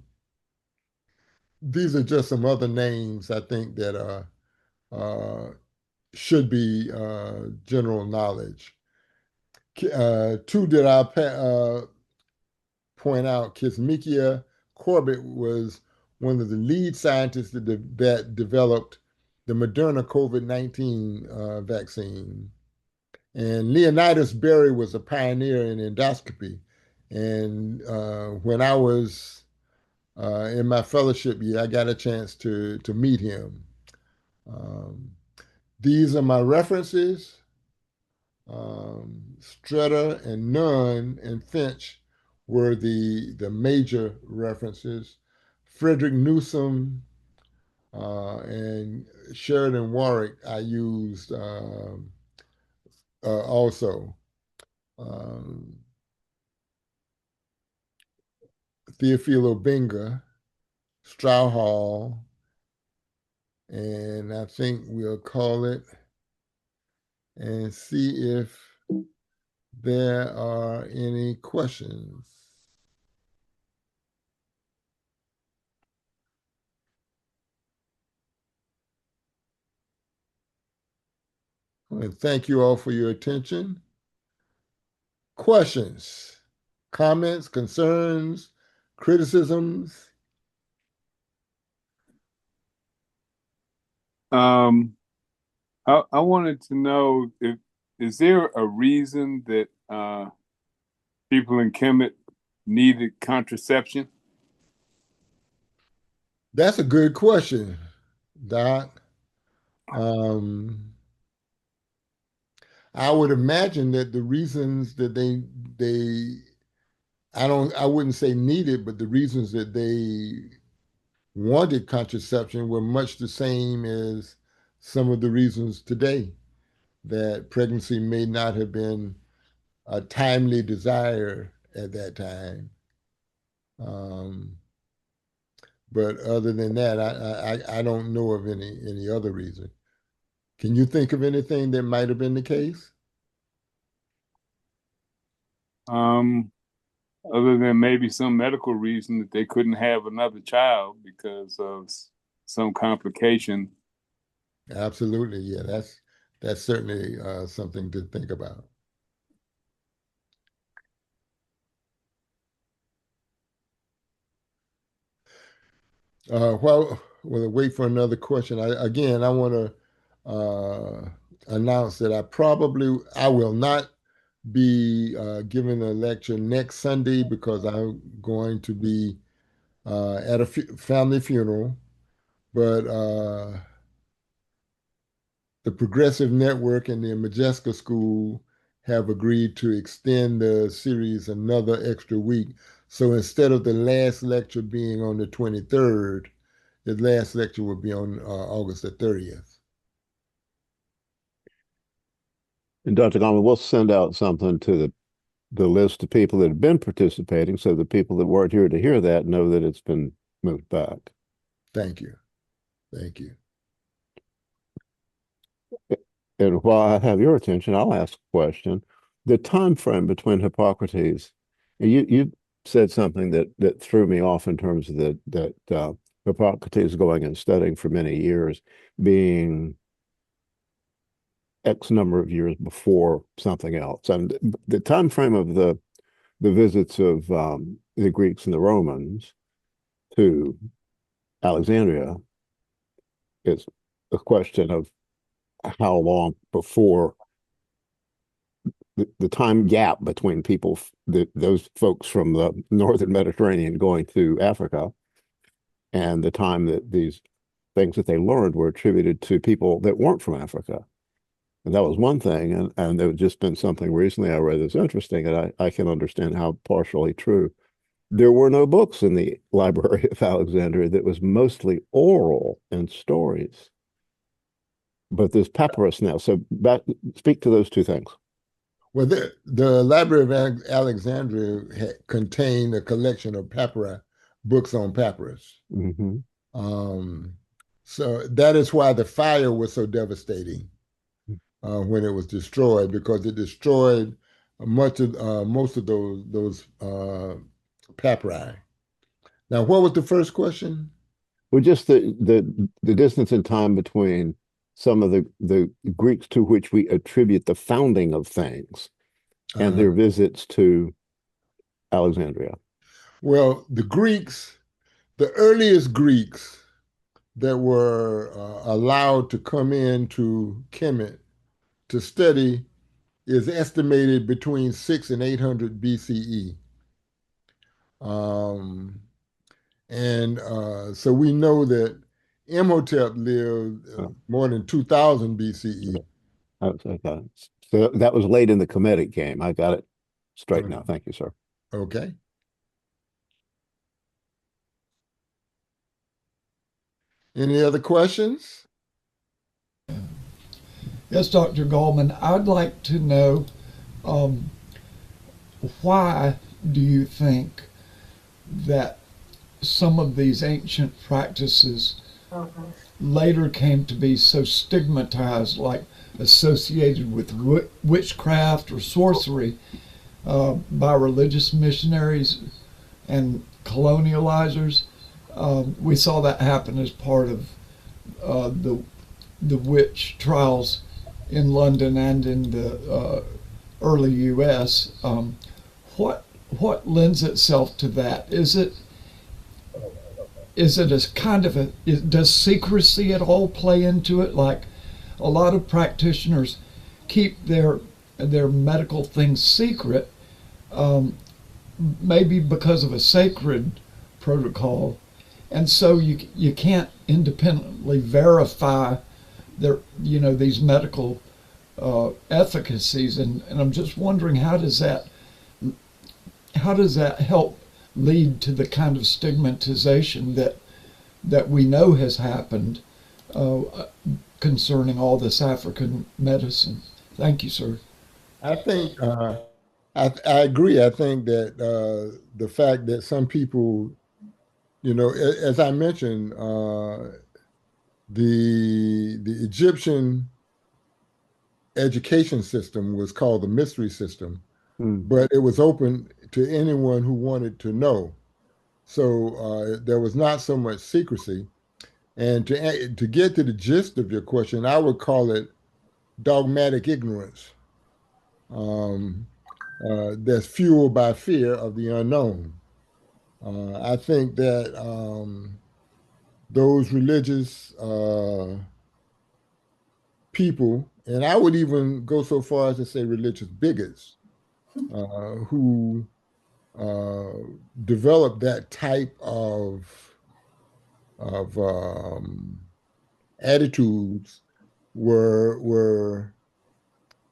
These are just some other names I think that should be general knowledge. Two that point out, Kizzmekia Corbett was one of the lead scientists that developed the Moderna COVID-19 vaccine. And Leonidas Berry was a pioneer in endoscopy. And when I was in my fellowship year, I got a chance to meet him. Um, these are my references. Strutter and Nunn and Finch were the major references. Frederick Newsom and Sheridan Warwick I used also. Um, Theophilo Benga, Strouhal, and I think we'll call it and see if there are any questions. And thank you all for your attention. Questions, comments, concerns, criticisms? Um, I wanted to know if is there a reason that people in Kemet needed contraception? That's a good question, Doc. Um, I would imagine that the reasons that they I wouldn't say needed, but the reasons that they wanted contraception were much the same as some of the reasons today that pregnancy may not have been a timely desire at that time. Um, but other than that, I don't know of any other reason. Can you think of anything that might have been the case? Um, Other than maybe some medical reason that they couldn't have another child because of some complication. Absolutely, yeah. That's certainly something to think about. While we'll wait for another question, I want to announce that I will not be giving a lecture next Sunday because I'm going to be at a family funeral. But the Progressive Network and the Modjeska School have agreed to extend the series another extra week. So instead of the last lecture being on the 23rd, the last lecture will be on August the 30th. And Dr. Gallman, we'll send out something to the list of people that have been participating so the people that weren't here to hear that know that it's been moved back. Thank you. Thank you. And while I have your attention, I'll ask a question. The time frame between Hippocrates, you said something that threw me off in terms of that Hippocrates going and studying for many years, being X number of years before something else. And the time frame of the visits of the Greeks and the Romans to Alexandria is a question of how long before the time gap between people, those folks from the northern Mediterranean going to Africa, and the time that these things that they learned were attributed to people that weren't from Africa. And that was one thing. And there had just been something recently I read that's interesting, and I can understand how partially true. There were no books in the Library of Alexandria that was mostly oral and stories. But there's papyrus now. So speak to those two things. Well, the Library of Alexandria contained a collection of papyrus, books on papyrus. Hmm. Um, so that is why the fire was so devastating when it was destroyed, because it destroyed much of most of those papyri. Now, what was the first question? Well, just the distance in time between some of the Greeks to which we attribute the founding of things and Uh, their visits to Alexandria. well, the earliest Greeks that were allowed to come into Kemet to study is estimated between 6 and 800 BCE. Um, and so we know that Imhotep lived Oh, more than 2000 BCE. okay. Okay. So that was late in the Kemetic game. I got it straight now. Thank you, sir. Okay. Any other questions? Yes, Dr. Gallman, I'd like to know um, why do you think that some of these ancient practices later came to be so stigmatized, like associated with witchcraft or sorcery by religious missionaries and colonializers? We saw that happen as part of the witch trials in London and in the early U.S. What lends itself to that? Is it a kind of does secrecy at all play into it? Like a lot of practitioners keep their medical things secret, maybe because of a sacred protocol, and so you can't independently verify these medical efficacies, and I'm just wondering how does that help lead to the kind of stigmatization that we know has happened concerning all this African medicine? Thank you, sir. I think I agree. I think that the fact that some people, as I mentioned, the Egyptian education system was called the mystery system, Hmm. but it was open to anyone who wanted to know. So there was not so much secrecy. And to get to the gist of your question, I would call it dogmatic ignorance. Um, that's fueled by fear of the unknown. I think that those religious people, and I would even go so far as to say religious bigots, who uh, developed that type of attitudes were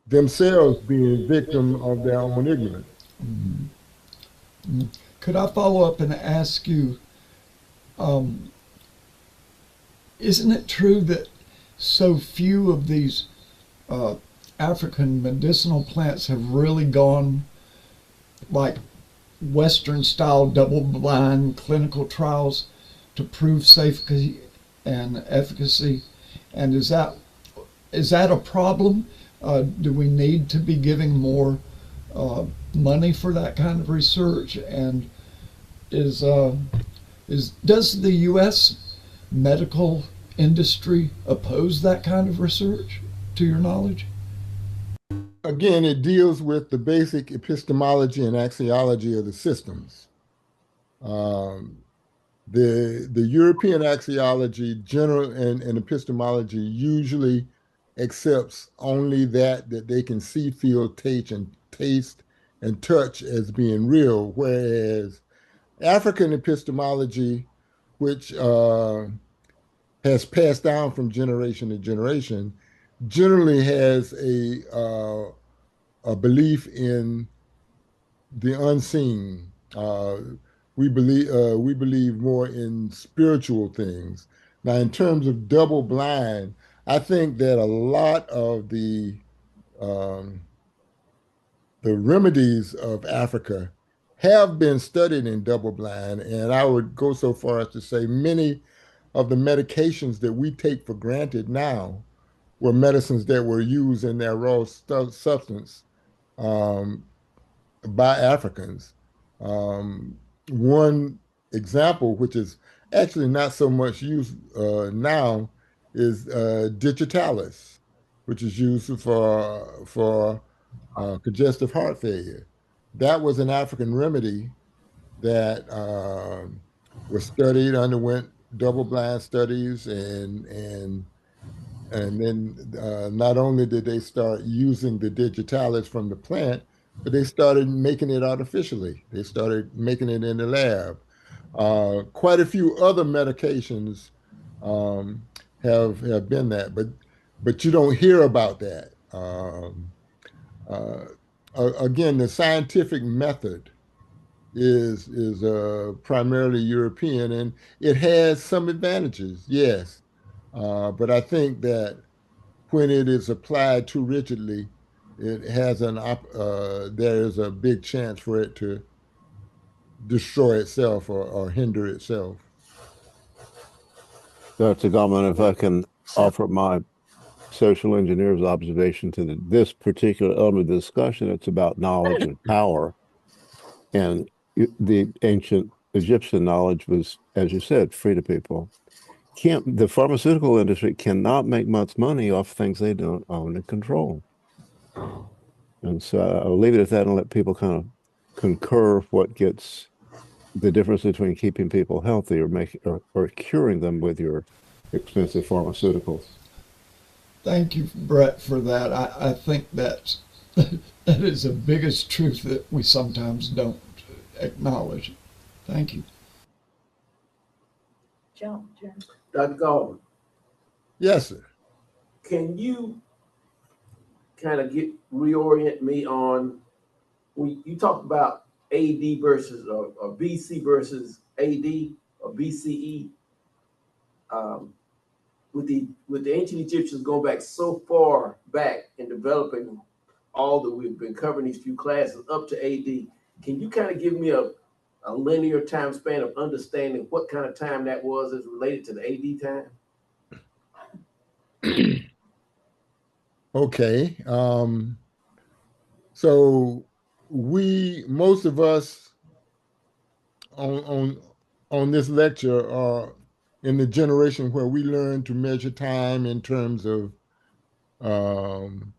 themselves being victim of their own ignorance. Could I follow up and ask you, um, isn't it true that so few of these uh, African medicinal plants have really gone like Western style double blind clinical trials to prove safety and efficacy? And is that a problem? Do we need to be giving more money for that kind of research? And does the U.S. medical industry oppose that kind of research, to your knowledge? Again, it deals with the basic epistemology and axiology of the systems. Um, the European axiology, general and epistemology usually accepts only that they can see, feel, taste and touch as being real, whereas African epistemology, which has passed down from generation to generation, generally has a belief in the unseen. We believe more in spiritual things. Now, in terms of double blind, I think that a lot of the um, the remedies of Africa have been studied in double blind, and I would go so far as to say many of the medications that we take for granted now were medicines that were used in their raw substance um, by Africans. Um, One example, which is actually not so much used now, is digitalis, which is used for congestive heart failure. That was an African remedy that was studied, underwent double-blind studies, and then not only did they start using the digitalis from the plant, but they started making it artificially. They started making it in the lab. Quite a few other medications um, have been that, but you don't hear about that. Uh, Again, the scientific method is primarily European, and it has some advantages, yes. But I think that when it is applied too rigidly, it has there is a big chance for it to destroy itself or hinder itself. Dr. Gallman, if I can offer my social engineer's observation to this particular element of the discussion, it's about knowledge and power. And the ancient Egyptian knowledge was, as you said, free to people. The pharmaceutical industry cannot make much money off things they don't own and control. And so I'll leave it at that and let people kind of concur what gets the difference between keeping people healthy or curing them with your expensive pharmaceuticals. Thank you, Brett, for that. I think that that is the biggest truth that we sometimes don't acknowledge. Thank you. Jump, Jim. Dr. Gallman, Yes, sir. can you kind of reorient me on when you talk about AD versus or BC versus AD or BCE? With the ancient Egyptians going back so far back in developing all that we've been covering these few classes up to AD, can you kind of give me a linear time span of understanding what kind of time that was as related to the AD time? Okay. So most of us on on on this lecture are in the generation where we learn to measure time in terms of um,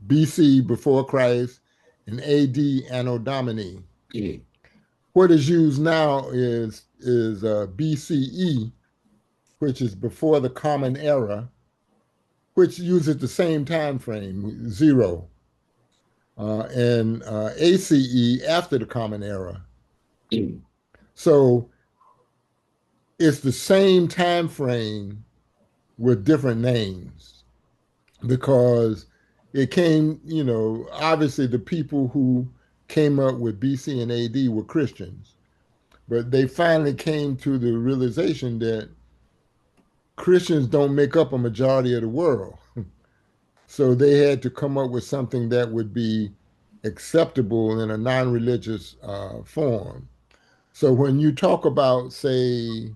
BC, before Christ, and AD, Anno Domini. What is used now is BCE, which is before the Common Era, which uses the same time frame, zero, and ACE, after the Common Era. So it's the same time frame with different names because it came, obviously the people who came up with BC and AD were Christians, but they finally came to the realization that Christians don't make up a majority of the world. So they had to come up with something that would be acceptable in a non-religious form. So when you talk about, say,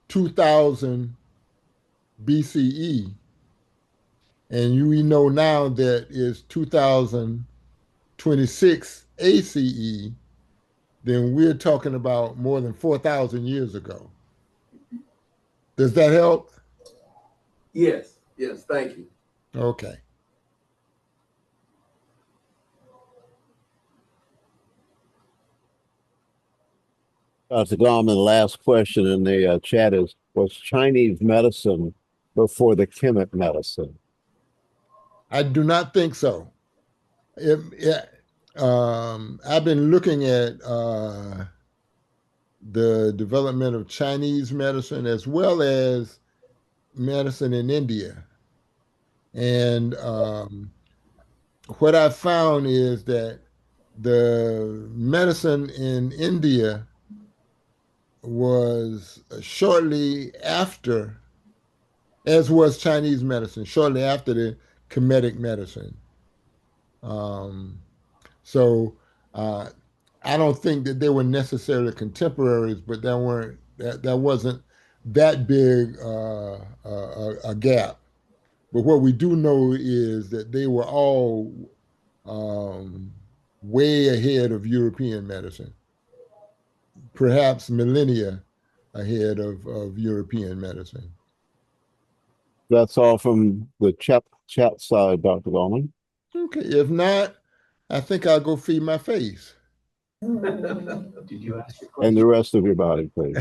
2000 BCE, and we know now that is 2026 ACE, then we're talking about more than 4,000 years ago. Does that help? Yes, thank you. Okay. Dr. Gallman, the last question in the chat is, was Chinese medicine before the Kemet medicine? I do not think so. I've been looking at the development of Chinese medicine as well as medicine in India. And what I found is that the medicine in India was shortly after, as was Chinese medicine, shortly after the Kemetic medicine. Um, So I don't think that they were necessarily contemporaries, but that wasn't that big a gap. But what we do know is that they were all um, way ahead of European medicine, perhaps millennia ahead of European medicine. That's all from the chat side, Dr. Gallman. Okay, if not, I think I'll go feed my face. Did you ask your question? And the rest of your body, please.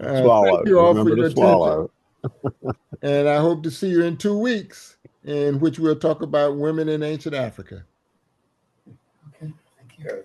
Swallow. Thank you all for Remember your to swallow. attention. And I hope to see you in 2 weeks, in which we'll talk about women in ancient Africa. Okay, thank you.